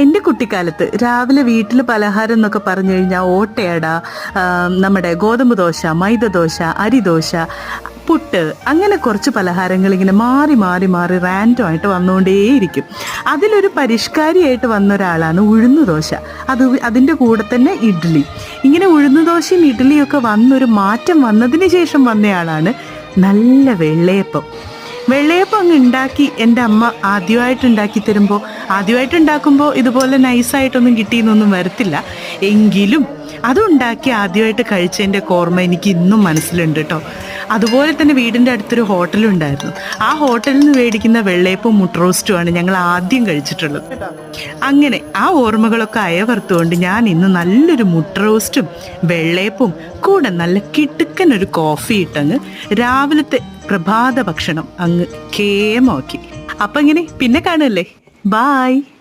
എൻ്റെ കുട്ടിക്കാലത്ത് രാവിലെ വീട്ടിൽ പലഹാരം എന്നൊക്കെ പറഞ്ഞു കഴിഞ്ഞാൽ ഓട്ടയട, നമ്മുടെ ഗോതമ്പ് ദോശ, മൈദ ദോശ, അരിദോശ, പുട്ട്, അങ്ങനെ കുറച്ച് പലഹാരങ്ങൾ ഇങ്ങനെ മാറി മാറി മാറി റാൻഡം ആയിട്ട് വന്നുകൊണ്ടേയിരിക്കും. അതിലൊരു പരിഷ്കാരിയായിട്ട് വന്ന ഒരാളാണ് ഉഴുന്നുദോശ. അതിൻ്റെ കൂടെ തന്നെ ഇഡ്ഡലി. ഇങ്ങനെ ഉഴുന്നുദോശയും ഇഡ്ഡലിയും ഒക്കെ വന്നൊരു മാറ്റം വന്നതിന് ശേഷം വന്നയാളാണ് നല്ല വെള്ളയപ്പം. വെള്ളയപ്പം അങ്ങ് ഉണ്ടാക്കി എൻ്റെ അമ്മ ആദ്യമായിട്ട് ഉണ്ടാക്കുമ്പോൾ ഇതുപോലെ നൈസായിട്ടൊന്നും കിട്ടിയെന്നൊന്നും വരത്തില്ല. എങ്കിലും അതുണ്ടാക്കി ആദ്യമായിട്ട് കഴിച്ചതിൻ്റെ ഓർമ്മ എനിക്ക് ഇന്നും മനസ്സിലുണ്ട് കേട്ടോ. അതുപോലെ തന്നെ വീടിൻ്റെ അടുത്തൊരു ഹോട്ടലുണ്ടായിരുന്നു. ആ ഹോട്ടലിൽ നിന്ന് മേടിക്കുന്ന വെള്ളയപ്പവും മുട്ട റോസ്റ്റുമാണ് ഞങ്ങൾ ആദ്യം കഴിച്ചിട്ടുള്ളത്. അങ്ങനെ ആ ഓർമ്മകളൊക്കെ അയവർത്തുകൊണ്ട് ഞാൻ ഇന്ന് നല്ലൊരു മുട്ട റോസ്റ്റും വെള്ളയപ്പവും കൂടെ നല്ല കിടുക്കനൊരു കോഫി ഇട്ടങ്ങ് രാവിലത്തെ പ്രഭാത ഭക്ഷണം അങ്ങ് കേമാക്കി. അപ്പം ഇങ്ങനെ പിന്നെ കാണുമല്ലേ. ബായ്.